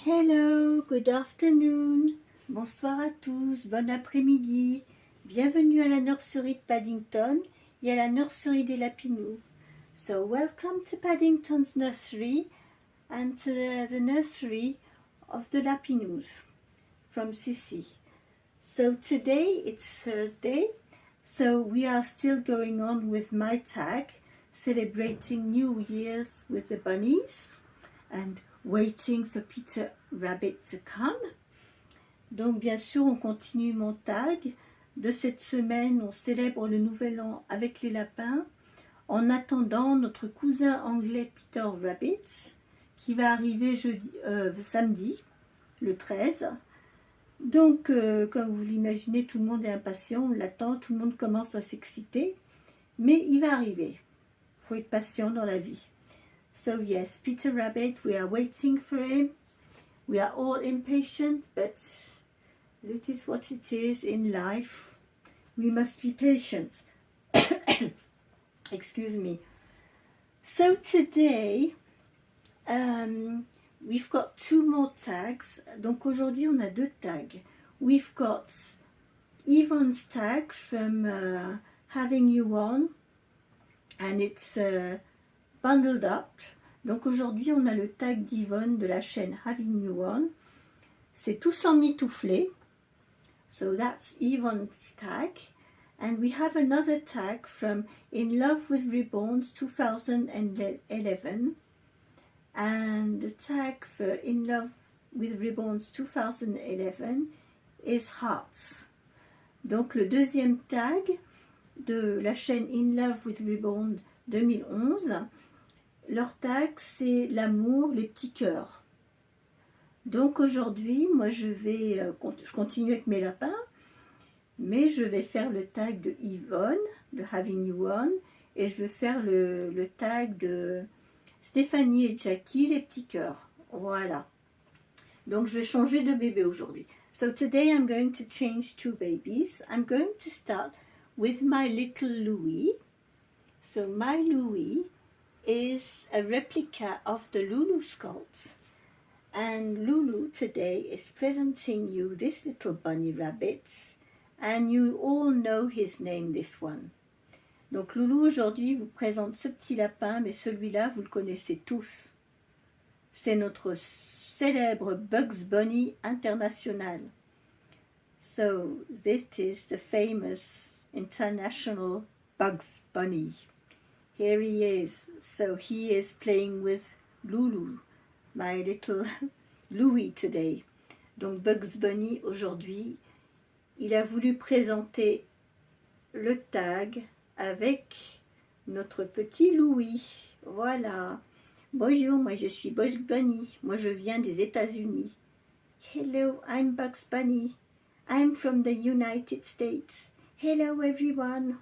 Hello, good afternoon. Bonsoir à tous, bon après-midi. Bienvenue à la nurserie de Paddington et à la nurserie des Lapinous. So welcome to Paddington's nursery and to the nursery of the Lapinous from Sissy. So today it's Thursday, so we are still going on with my tag, celebrating New Year's with the bunnies and waiting for Peter Rabbit to come. Donc bien sûr on continue mon tag. De cette semaine on célèbre le nouvel an avec les lapins en attendant notre cousin anglais Peter Rabbit qui va arriver samedi le 13. Donc comme vous l'imaginez, tout le monde est impatient, on l'attend, tout le monde commence à s'exciter, mais il va arriver. Il faut être patient dans la vie. So yes, Peter Rabbit, we are waiting for him. We are all impatient, but it is what it is in life. We must be patient. Excuse me. So today, we've got two more tags. Donc aujourd'hui, on a deux tags. We've got Yvonne's tag from Having You On, and it's bundled up. Donc aujourd'hui on a le tag d'Yvonne de la chaîne Having You On. C'est tous en mitouflé. So that's Yvonne's tag. And we have another tag from In Love with Ribbons 2011. And the tag for In Love with Ribbons 2011 is Hearts. Donc le deuxième tag de la chaîne In Love with Ribbons 2011. Leur tag, c'est l'amour, les petits cœurs. Donc aujourd'hui, moi je continue avec mes lapins, mais je vais faire le tag de Yvonne, de Having You On, et je vais faire le tag de Stéphanie et Jackie, les petits cœurs. Voilà. Donc je vais changer de bébé aujourd'hui. So today I'm going to change two babies. I'm going to start with my little Louis. So my Louis is a replica of the Lulu sculpt, and Lulu today is presenting you this little bunny rabbit, and you all know his name, this one. Donc Loulou aujourd'hui vous présente ce petit lapin, mais celui-là vous le connaissez tous. C'est notre célèbre Bugs Bunny international. So this is the famous international Bugs Bunny. Here he is. So he is playing with Lulu, my little Louis today. Donc Bugs Bunny aujourd'hui, il a voulu présenter le tag avec notre petit Louis. Voilà. Bonjour, moi je suis Bugs Bunny. Moi je viens des États-Unis. Hello, I'm Bugs Bunny. I'm from the United States. Hello everyone.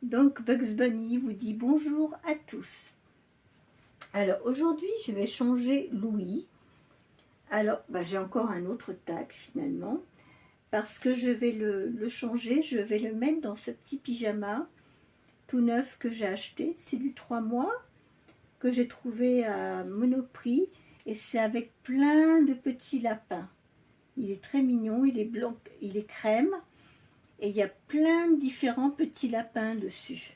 Donc Bugs Bunny vous dit bonjour à tous. Alors aujourd'hui je vais changer Louis. Alors j'ai encore un autre tag finalement. Parce que je vais le changer, je vais le mettre dans ce petit pyjama tout neuf que j'ai acheté. C'est du 3 mois que j'ai trouvé à Monoprix. Et c'est avec plein de petits lapins. Il est très mignon, il est blanc, il est crème. Et il y a plein de différents petits lapins dessus.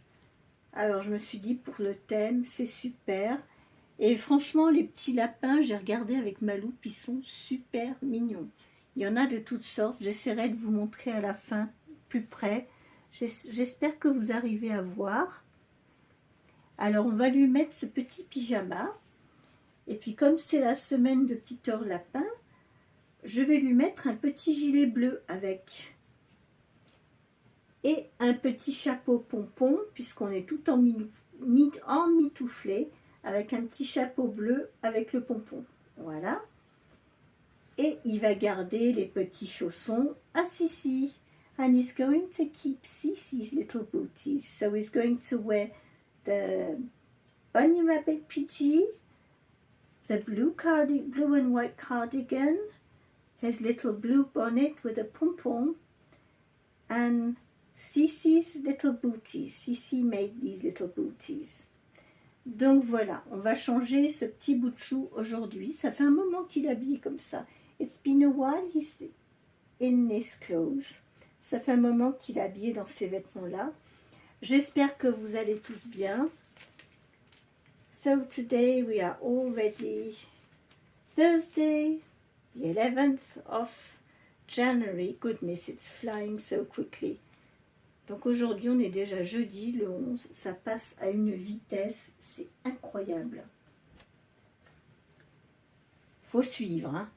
Alors je me suis dit pour le thème, c'est super. Et franchement, les petits lapins, j'ai regardé avec ma loupe, ils sont super mignons. Il y en a de toutes sortes. J'essaierai de vous montrer à la fin plus près. J'espère que vous arrivez à voir. Alors on va lui mettre ce petit pyjama. Et puis comme c'est la semaine de Peter Lapin, je vais lui mettre un petit gilet bleu avec. Et un petit chapeau pompon, puisqu'on est tout en mitouflé, avec un petit chapeau bleu avec le pompon. Voilà. Et il va garder les petits chaussons à Sissy. And he's going to keep Sissy's little booties. So he's going to wear the bunny rabbit PG, the blue and white cardigan, his little blue bonnet with a pompon, and Sissy's little booties. Sissy made these little booties. Donc voilà, on va changer ce petit bout de chou aujourd'hui. Ça fait un moment qu'il habille comme ça. It's been a while he's in his clothes. Ça fait un moment qu'il est habillé dans ces vêtements-là. J'espère que vous allez tous bien. So today we are already Thursday, the 11th of January. Goodness, it's flying so quickly. Donc aujourd'hui, on est déjà jeudi, le 11. Ça passe à une vitesse, c'est incroyable. Faut suivre, hein.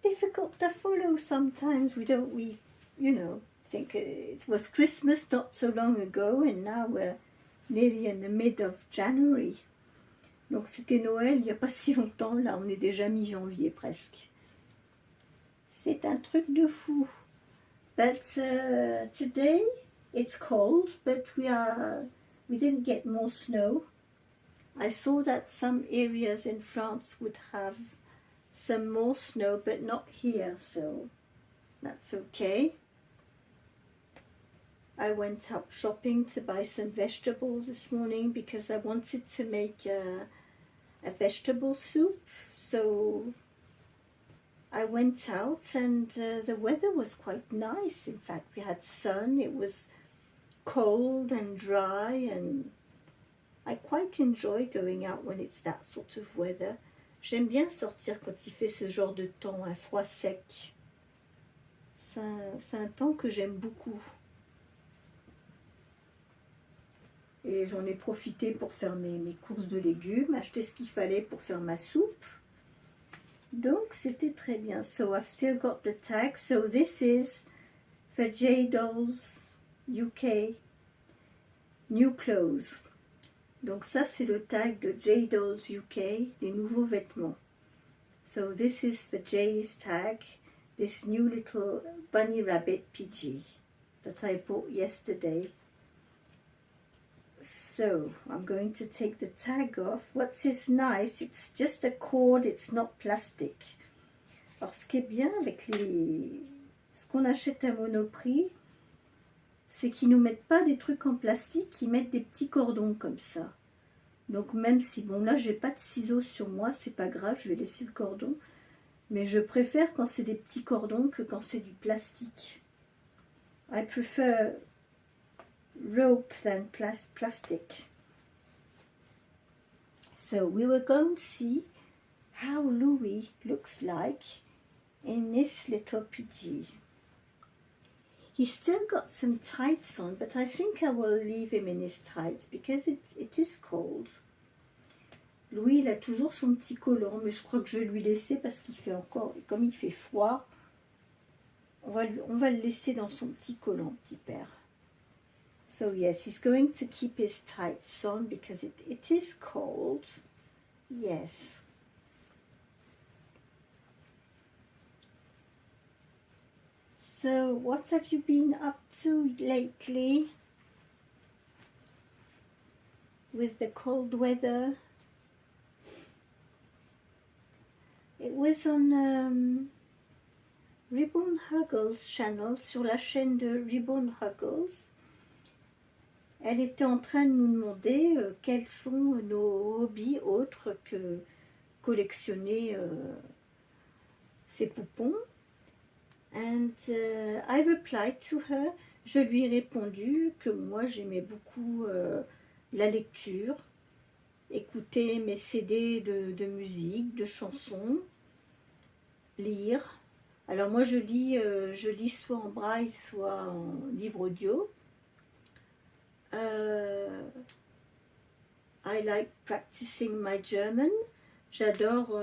Difficult to follow sometimes. We think it was Christmas not so long ago, and now we're nearly in the mid of January. Donc c'était Noël il n'y a pas si longtemps, là on est déjà mi-janvier presque. C'est un truc de fou. But today it's cold, but we didn't get more snow. I saw that some areas in France would have some more snow, but not here, so that's okay. I went out shopping to buy some vegetables this morning because I wanted to make a vegetable soup. So I went out and the weather was quite nice. In fact, we had sun. It was cold and dry, and I quite enjoy going out when it's that sort of weather. J'aime bien sortir quand il fait ce genre de temps, un froid sec. C'est un temps que j'aime beaucoup. Et j'en ai profité pour faire mes courses de légumes, acheter ce qu'il fallait pour faire ma soupe. Donc c'était très bien. So I've still got the tag. So this is for J Dolls UK New Clothes. Donc ça c'est le tag de J Dolls UK, les nouveaux vêtements. So this is for Jay's tag, this new little bunny rabbit PG that I bought yesterday. So I'm going to take the tag off. What's is nice, it's just a cord, it's not plastic. Alors ce qui est bien avec ce qu'on achète à Monoprix, c'est qu'ils ne nous mettent pas des trucs en plastique, ils mettent des petits cordons comme ça. Donc même si, bon là j'ai pas de ciseaux sur moi, c'est pas grave, je vais laisser le cordon. Mais je préfère quand c'est des petits cordons que quand c'est du plastique. I prefer rope than plastic. So we were going to see how Louis looks like in this little PG. He's still got some tights on, but I think I will leave him in his tights because it is cold. Louis, il a toujours son petit collant, mais je crois que je vais lui laisser parce qu'il fait encore, comme il fait froid, on va le laisser dans son petit collant, petit père. So yes, he's going to keep his tights on because it is cold. Yes. So what have you been up to lately with the cold weather? It was on Ribbon Huggles channel, sur la chaîne de Ribbon Huggles. Elle était en train de nous demander quels sont nos hobbies autres que collectionner ces poupons. And I replied to her. Je lui ai répondu que moi j'aimais beaucoup la lecture, écouter mes CD de musique, de chansons, lire. Alors moi je lis soit en braille, soit en livre audio. I like practicing my German. J'adore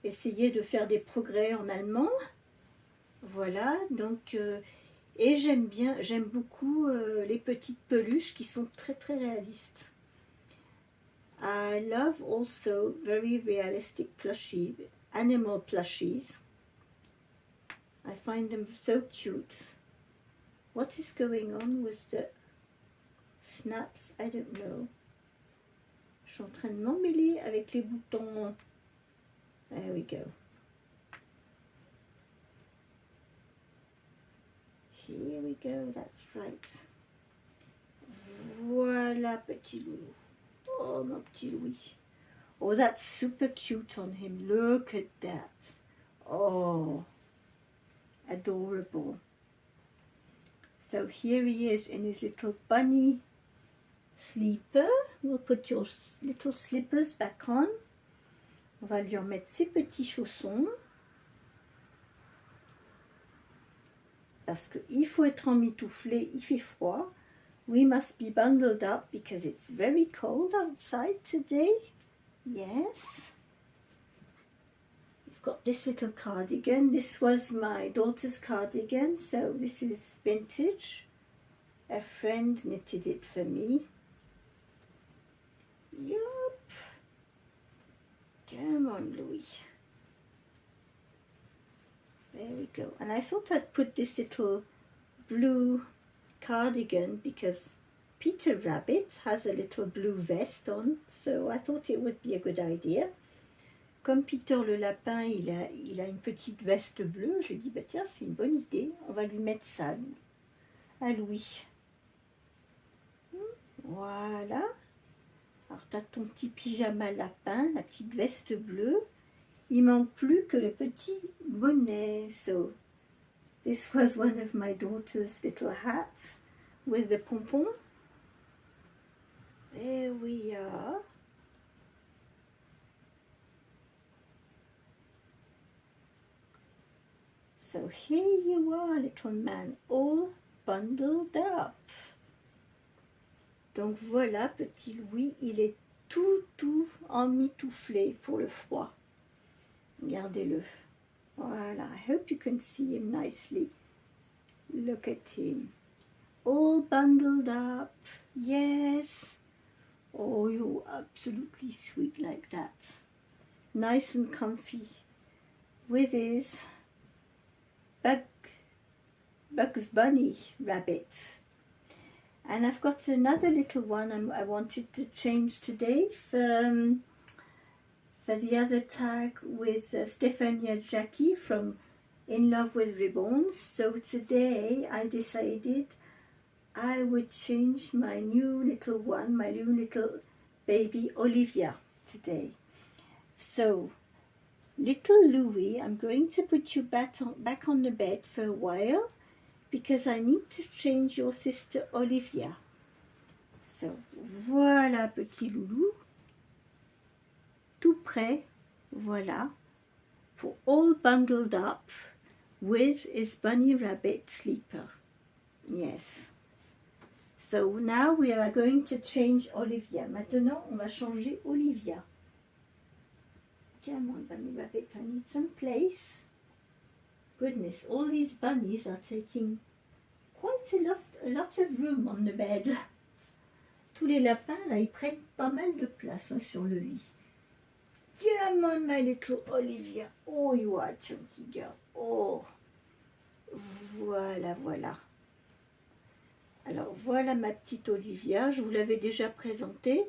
essayer de faire des progrès en allemand. Voilà, donc et j'aime beaucoup les petites peluches qui sont très très réalistes. I love also very realistic plushies, animal plushies. I find them so cute. What is going on with the snaps? I don't know. Je suis en train de m'emmêler avec les boutons. There we go. Here we go, that's right. Voilà, petit loulou. Oh, mon petit Louis. Oh, that's super cute on him. Look at that. Oh, adorable. So here he is in his little bunny sleeper. We'll put your little slippers back on. On va lui remettre ses petits chaussons. Parce qu'il faut être emmitouflé, il fait froid. We must be bundled up because it's very cold outside today. Yes. We've got this little cardigan. This was my daughter's cardigan, so this is vintage. A friend knitted it for me. Yup. Come on, Louis. There we go. And I thought I'd put this little blue cardigan because Peter Rabbit has a little blue vest on, so I thought it would be a good idea. Comme Peter le lapin, il a une petite veste bleue, j'ai dit, bah tiens, c'est une bonne idée, on va lui mettre ça à Louis. Voilà. Alors, tu as ton petit pyjama lapin, la petite veste bleue. Il manque plus que le petit bonnet. So, this was one of my daughter's little hats with the pompon. There we are. So here you are, little man, all bundled up. Donc voilà, petit Louis, il est tout emmitouflé pour le froid. Regardez-le. Voilà, I hope you can see him nicely. Look at him. All bundled up. Yes. Oh, you're absolutely sweet like that. Nice and comfy. With his Bugs Bunny rabbit. And I've got another little one I wanted to change today for the other tag with Stefania Jackie from In Love with Ribbons. So today I decided I would change my new little one, my new little baby Olivia today. So little Louis, I'm going to put you back on the bed for a while because I need to change your sister Olivia. So voilà petit loulou. Tout prêt, voilà, for all bundled up with his bunny rabbit sleeper. Yes. So now we are going to change Olivia. Maintenant, on va changer Olivia. Come on, bunny rabbit, I need some place. Goodness, all these bunnies are taking quite a lot of room on the bed. Tous les lapins, là, ils prennent pas mal de place sur le lit. Come on, my little Olivia. Oh, you are a chunky girl. Oh, voilà, voilà. Alors, voilà ma petite Olivia. Je vous l'avais déjà présentée.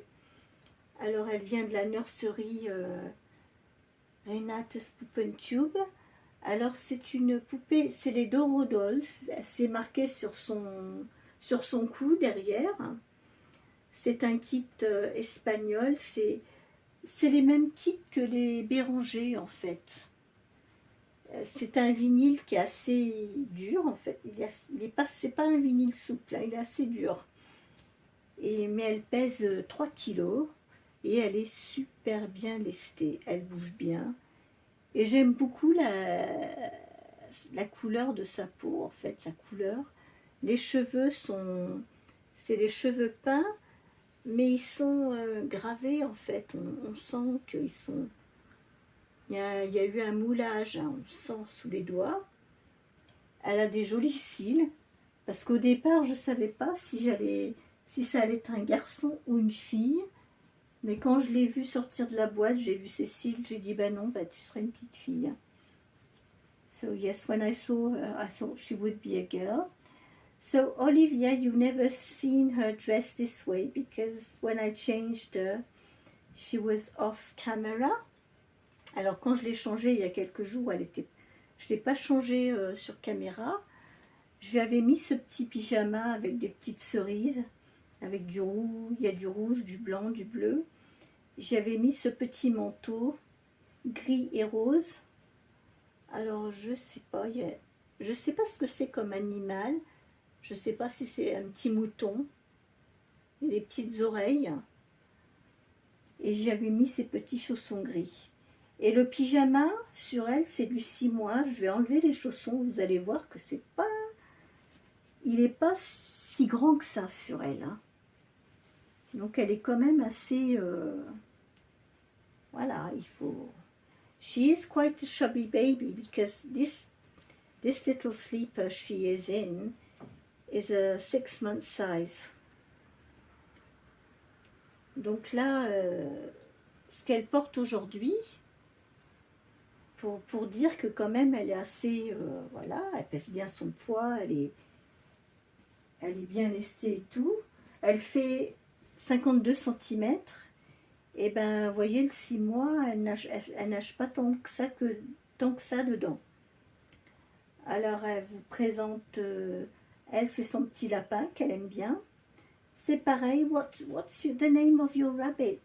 Alors, elle vient de la nurserie Renate's Puppentube. Alors, c'est une poupée, c'est les Doro Dolls. C'est marqué sur son cou, derrière. C'est un kit espagnol. C'est les mêmes kits que les Béranger, en fait. C'est un vinyle qui est assez dur, en fait. C'est pas un vinyle souple, hein, il est assez dur. Mais elle pèse 3 kilos et elle est super bien lestée. Elle bouge bien. Et j'aime beaucoup la couleur de sa peau, en fait, sa couleur. Les cheveux c'est des cheveux peints, mais ils sont gravés, en fait. On sent qu'ils sont... Il y a eu un moulage, hein, on sent sous les doigts. Elle a des jolis cils, parce qu'au départ, je ne savais pas si ça allait être un garçon ou une fille. Mais quand je l'ai vue sortir de la boîte, j'ai vu ses cils, j'ai dit, ben non, tu serais une petite fille. So yes, when I saw her, I thought she would be a girl. So Olivia, you've never seen her dressed this way, because when I changed her, she was off camera. Alors quand je l'ai changée il y a quelques jours, je ne l'ai pas changée sur caméra. Je lui avais mis ce petit pyjama avec des petites cerises. avec du rouge, il y a du rouge, du blanc, du bleu. J'avais mis ce petit manteau gris et rose. Alors je sais pas, je sais pas ce que c'est comme animal. Je sais pas si c'est un petit mouton. Il a des petites oreilles. Et j'avais mis ces petits chaussons gris. Et le pyjama sur elle, c'est du 6 mois. Je vais enlever les chaussons. Vous allez voir que c'est pas, il n'est pas si grand que ça sur elle. Hein. Donc elle est quand même assez, voilà, il faut. She is quite a chubby baby because this little sleeper she is in is a 6-month size. Donc là, ce qu'elle porte aujourd'hui, pour dire que quand même elle est assez, voilà, elle pèse bien son poids, elle est bien lestée et tout. Elle fait 52 cm. Et ben, vous voyez, le 6 mois, elle nage pas tant que ça dedans. Alors, elle vous présente, elle, c'est son petit lapin qu'elle aime bien. C'est pareil, what's the name of your rabbit?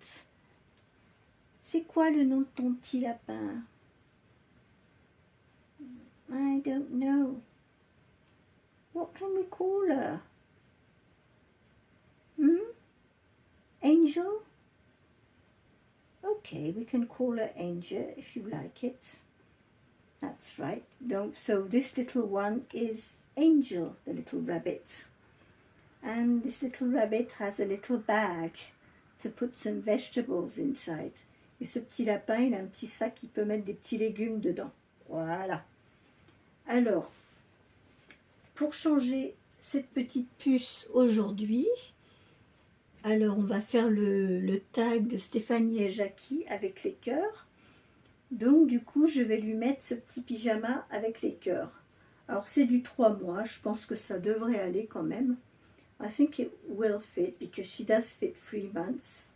C'est quoi le nom de ton petit lapin? I don't know. What can we call her? Angel? Okay, we can call her Angel if you like it. That's right. So this little one is Angel, the little rabbit. And this little rabbit has a little bag to put some vegetables inside. Et ce petit lapin, il a un petit sac qui peut mettre des petits légumes dedans. Voilà. Alors, pour changer cette petite puce aujourd'hui, alors on va faire le tag de Stéphanie et Jackie avec les cœurs. Donc du coup, je vais lui mettre ce petit pyjama avec les cœurs. Alors c'est du 3 mois, je pense que ça devrait aller quand même. I think it will fit because she does fit 3 months.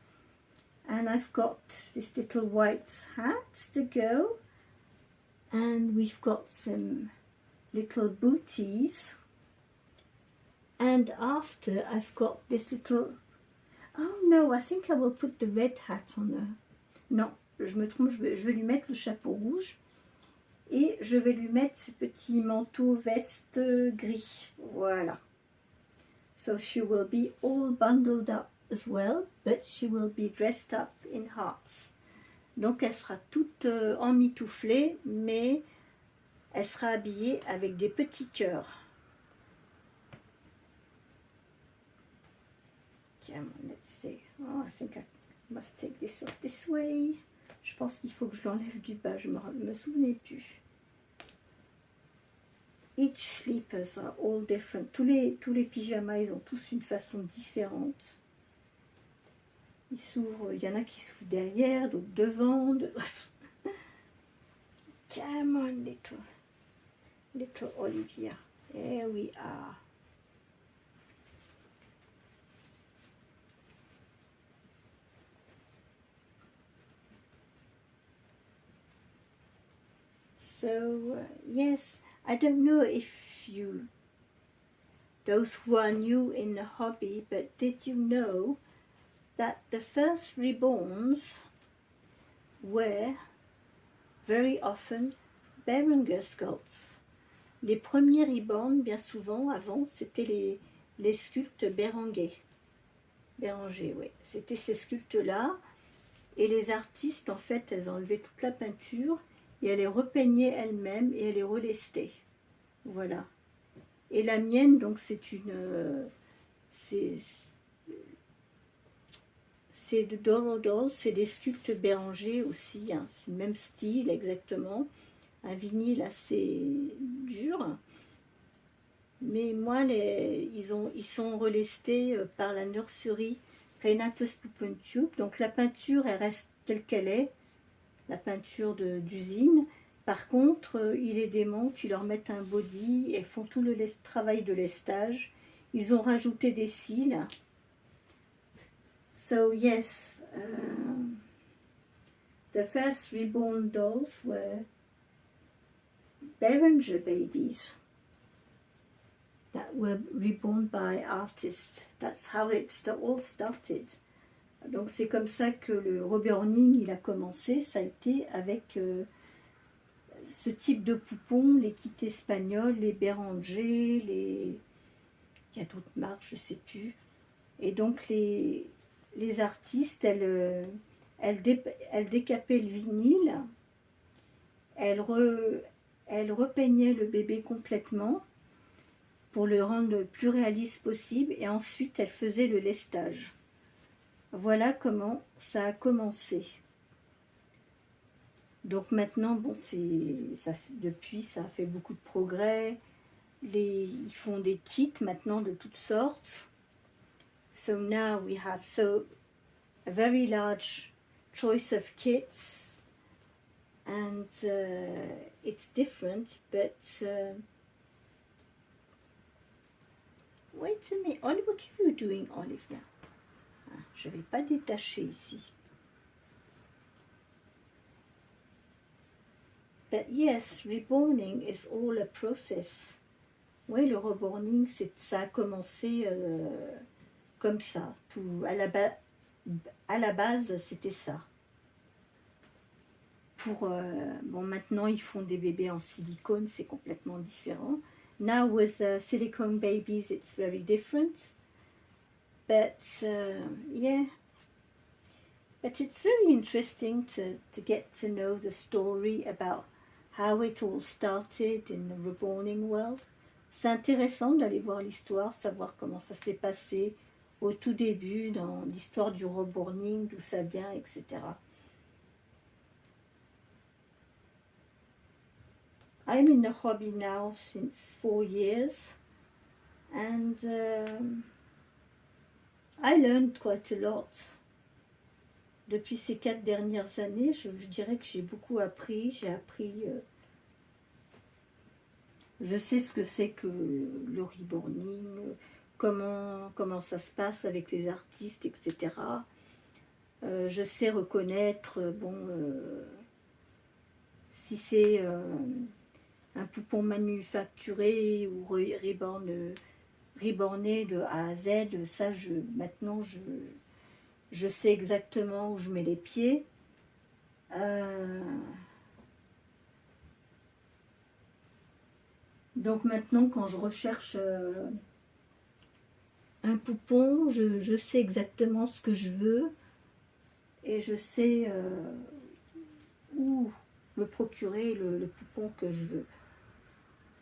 And I've got this little white hat to go. And we've got some little booties. And after I've got this little... Oh no, I think I will put the red hat on her. Non, je me trompe, je vais lui mettre le chapeau rouge. Et je vais lui mettre ce petit manteau veste gris. Voilà. So she will be all bundled up as well, but she will be dressed up in hearts. Donc elle sera toute emmitouflée, mais elle sera habillée avec des petits cœurs. Come on, let's see. Oh, I think I must take this off this way. Je pense qu'il faut que je l'enlève du bas, je me souvenais plus. Each sleepers are all different. Tous les pyjamas, ils ont tous une façon différente. Ils s'ouvrent, il y en a qui s'ouvrent derrière, d'autres devant. Come on, little Olivia. Here we are. So, yes, I don't know if you, those who are new in the hobby, but did you know that the first reborns were very often Beranger sculpts. Les premiers reborns, bien souvent, avant, c'était les sculptes Béranger. Béranger, oui. C'était ces sculptes-là. Et les artistes, en fait, elles enlevaient toute la peinture et elles les repeignaient elles-mêmes et elles les relestaient. Voilà. Et la mienne, donc, c'est une... c'est de Doro Doll, c'est des sculptes Béranger aussi, hein, c'est le même style exactement, un vinyle assez dur, mais moi ils sont relestés par la nurserie Renatus Pupentube, donc la peinture elle reste telle qu'elle est, la peinture d'usine, par contre ils les démontent, ils leur mettent un body et font tout le travail de lestage, ils ont rajouté des cils. So yes, the first reborn dolls were Beranger babies. that were reborn by artists. That's how all started. Donc c'est comme ça que le reborning il a commencé, ça a été avec ce type de poupons, les kits espagnols, les Béranger, il y a d'autres marques, je ne sais plus. Et donc les artistes, elles décapaient le vinyle, elles repeignaient le bébé complètement pour le rendre le plus réaliste possible, et ensuite elles faisaient le lestage. Voilà comment ça a commencé. Donc maintenant, bon, depuis, ça a fait beaucoup de progrès. Ils font des kits maintenant de toutes sortes. So now we have a very large choice of kits, and it's different, but wait a minute, Olive, what are you doing, Olivia? Je ne vais pas détacher ici. But yes, reborning is all a process. Oui, le reborning, ça a commencé comme ça. Tout, à la base, c'était ça. Bon, maintenant, ils font des bébés en silicone, c'est complètement différent. Now, with silicone babies, it's very different. But yeah, but it's very interesting to get to know the story about how it all started in the reborning world. C'est intéressant d'aller voir l'histoire, savoir comment ça s'est passé au tout début dans l'histoire du reborning, d'où ça vient, etc. I'm in the hobby now since 4 years, and I learned quite a lot. Depuis ces 4 dernières années, je dirais que j'ai beaucoup appris. J'ai appris... je sais ce que c'est que le reborning, comment ça se passe avec les artistes, etc. Je sais reconnaître, si c'est un poupon manufacturé ou reborné de A à Z, ça, maintenant, je sais exactement où je mets les pieds. Donc maintenant, quand je recherche un poupon, je sais exactement ce que je veux et je sais où me procurer le poupon que je veux.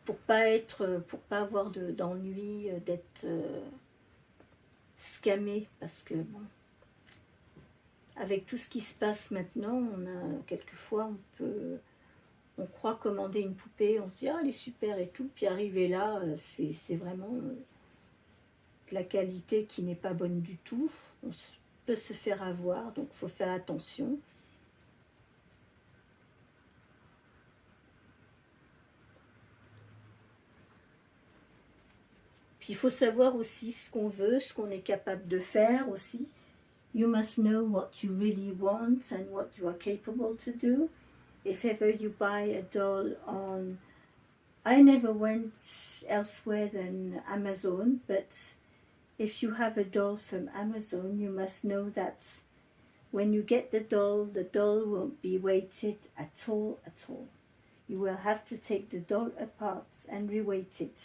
Pour pas avoir d'ennui, d'être scamé, parce que bon, avec tout ce qui se passe maintenant, quelquefois on croit commander une poupée, on se dit ah elle est super et tout, puis arriver là, c'est vraiment de la qualité qui n'est pas bonne du tout. On peut se faire avoir, donc il faut faire attention. Puis il faut savoir aussi ce qu'on veut, ce qu'on est capable de faire aussi. You must know what you really want and what you are capable to do. If ever you buy a doll on... I never went elsewhere than Amazon, but if you have a doll from Amazon, you must know that when you get the doll won't be weighted at all. You will have to take the doll apart and reweight it.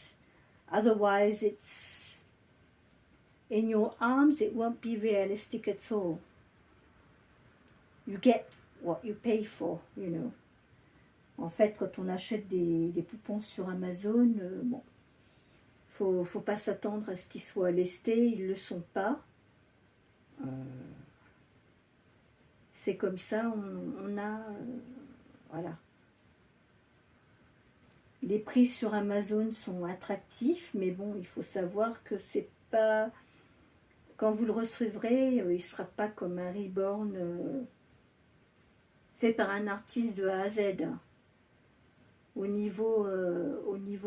Otherwise, it's in your arms, it won't be realistic at all. You get what you pay for, you know. En fait, quand on achète des poupons sur Amazon, bon, faut pas s'attendre à ce qu'ils soient lestés, ils le sont pas. C'est comme ça, on a, voilà. Les prix sur Amazon sont attractifs, mais bon, il faut savoir que c'est pas... Quand vous le recevrez, il ne sera pas comme un reborn fait par un artiste de A à Z. Au niveau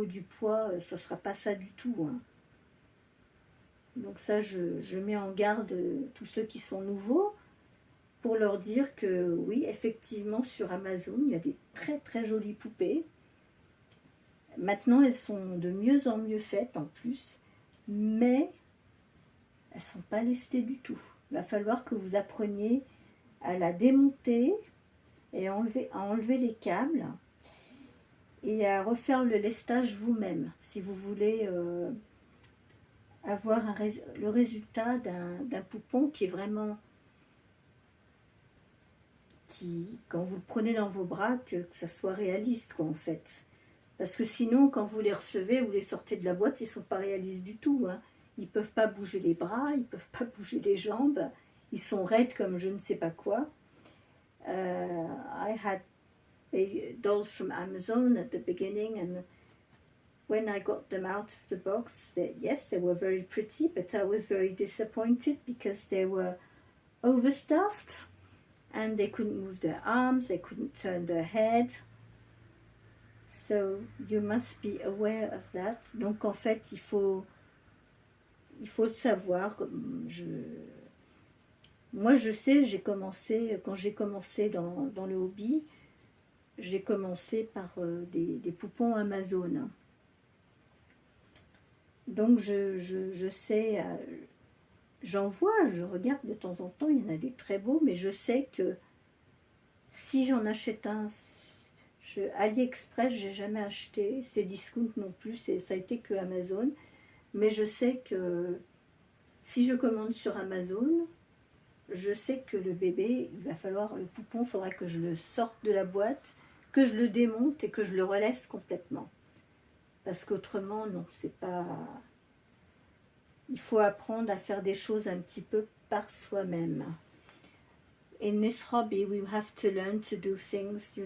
du poids, ça ne sera pas ça du tout. Hein. Donc ça, je mets en garde tous ceux qui sont nouveaux pour leur dire que oui, effectivement, sur Amazon, il y a des très très jolies poupées. Maintenant, elles sont de mieux en mieux faites en plus, mais elles ne sont pas lestées du tout. Il va falloir que vous appreniez à la démonter et à enlever les câbles et à refaire le lestage vous-même si vous voulez avoir le résultat d'un poupon qui est vraiment, quand vous le prenez dans vos bras, que ça soit réaliste quoi en fait. Parce que sinon, quand vous les recevez, vous les sortez de la boîte, ils ne sont pas réalistes du tout. Hein. Ils ne peuvent pas bouger les bras, ils ne peuvent pas bouger les jambes. Ils sont raides comme je ne sais pas quoi. I had dolls from Amazon at the beginning, and when I got them out of the box, yes, they were very pretty, but I was very disappointed because they were overstuffed and they couldn't move their arms, they couldn't turn their head. So you must be aware of that. Donc en fait, il faut le savoir. Moi je sais, quand j'ai commencé dans le hobby, j'ai commencé par des poupons Amazon. Donc je sais, j'en vois, je regarde de temps en temps, il y en a des très beaux, mais je sais que si j'en achète un, AliExpress, j'ai jamais acheté, c'est Discount non plus, ça a été que Amazon, mais je sais que si je commande sur Amazon, je sais que le bébé, le poupon, il faudra que je le sorte de la boîte, que je le démonte et que je le relaisse complètement. Parce qu'autrement, non, c'est pas... Il faut apprendre à faire des choses un petit peu par soi-même. In this hobby, we have to learn to do things,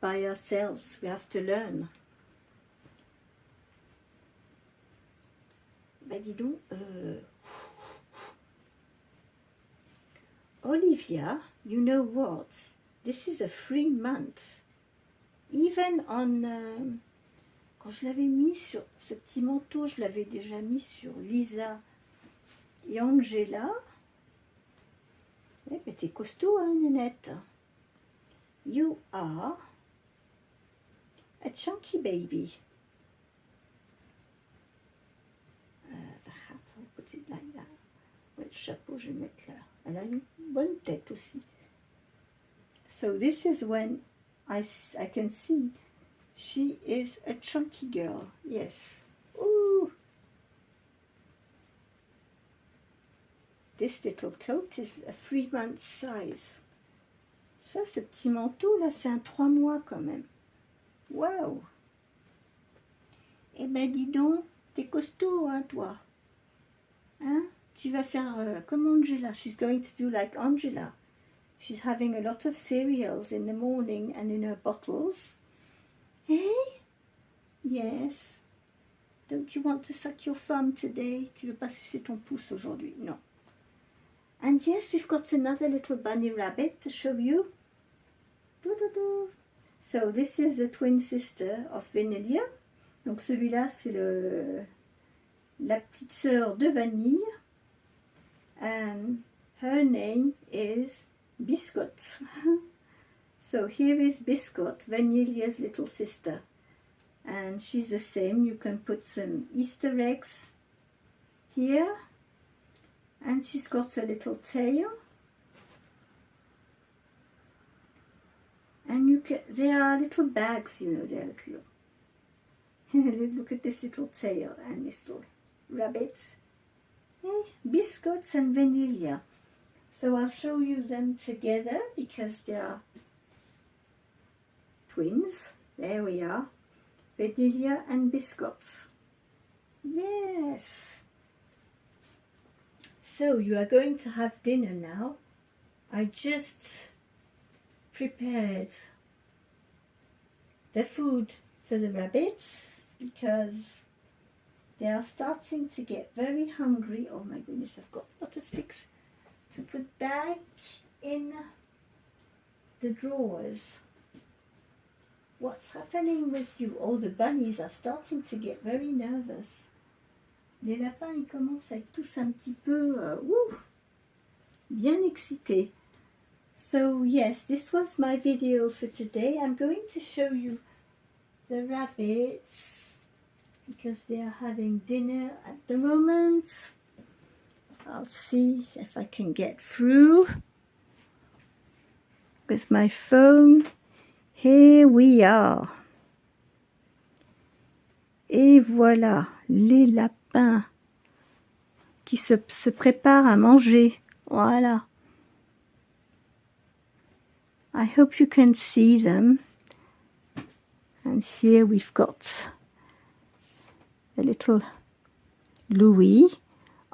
by ourselves. We have to learn. Ben dis donc, Olivia, you know what? This is a free month. Even on... quand je l'avais mis sur ce petit manteau, je l'avais déjà mis sur Lisa et Angela. Eh ben t'es costaud, hein, Nénette? You are a chunky baby. The hat, I'll put it like that. Ouais, le chapeau, je vais mettre là. Elle a une bonne tête aussi. So this is when I can see she is a chunky girl. Yes. Ooh. This little coat is a 3 month size. Ça, ce petit manteau là, c'est un 3 mois quand même. Wow. Eh ben dis donc, t'es costaud, hein, toi. Hein? Tu vas faire comme Angela. She's going to do like Angela. She's having a lot of cereals in the morning and in her bottles. Hey? Yes. Don't you want to suck your thumb today? Tu veux pas sucer ton pouce aujourd'hui? Non. And yes, we've got another little bunny rabbit to show you. Doo-doo-doo. So this is the twin sister of Vanilla. Donc celui-là, c'est la petite sœur de Vanille. And her name is Biscuit. So here is Biscuit, Vanilla's little sister. And she's the same. You can put some Easter eggs here. And she's got a little tail. And there are little bags, they're little... Look at this little tail and this little rabbits. Hey, Biscuits and Vanilla. So I'll show you them together because they are twins. There we are. Vanilla and Biscuits. Yes. So you are going to have dinner now. I just prepared the food for the rabbits because they are starting to get very hungry. Oh my goodness, I've got a lot of things to put back in the drawers. What's happening with you? All the bunnies are starting to get very nervous. Les lapins, ils commencent à être tous un petit peu bien excités. So yes, this was my video for today. I'm going to show you the rabbits because they are having dinner at the moment. I'll see if I can get through with my phone. Here we are. Et voilà, les lapins qui se préparent à manger. Voilà. I hope you can see them. And here we've got a little Louis,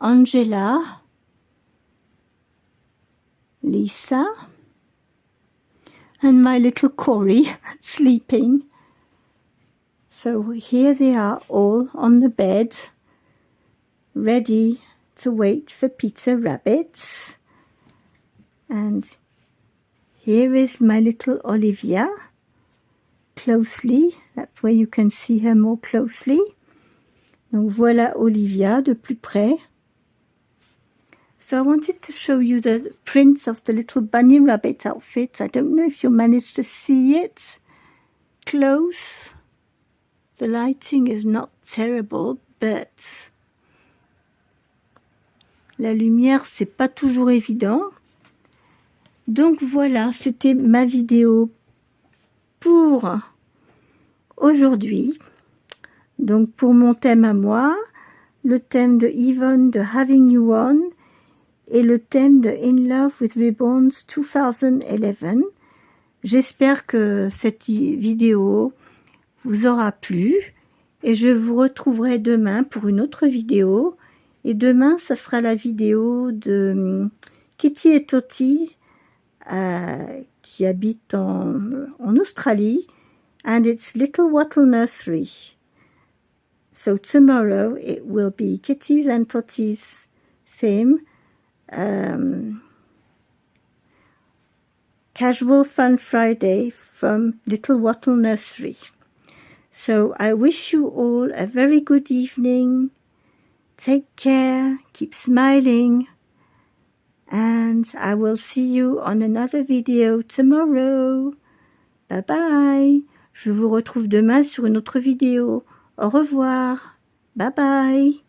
Angela, Lisa, and my little Corey sleeping. So here they are all on the bed, ready to wait for Peter Rabbit. And here is my little Olivia, closely. That's where you can see her more closely. Donc voilà Olivia de plus près. So I wanted to show you the prints of the little bunny rabbit outfit. I don't know if you managed to see it close. The lighting is not terrible, but la lumière, c'est pas toujours évident. Donc voilà, c'était ma vidéo pour aujourd'hui. Donc pour mon thème à moi, le thème de Yvonne de Having You On et le thème de In Love with Ribbons 2011. J'espère que cette vidéo vous aura plu et je vous retrouverai demain pour une autre vidéo. Et demain, ça sera la vidéo de Kitty et Toti qui habitent en Australie, and it's Little Wattle Nursery. So tomorrow it will be Kitty's and Toti's theme, Casual Fun Friday from Little Wattle Nursery. So I wish you all a very good evening. Take care, keep smiling, and I will see you on another video tomorrow. Bye bye. Je vous retrouve demain sur une autre vidéo. Au revoir. Bye bye.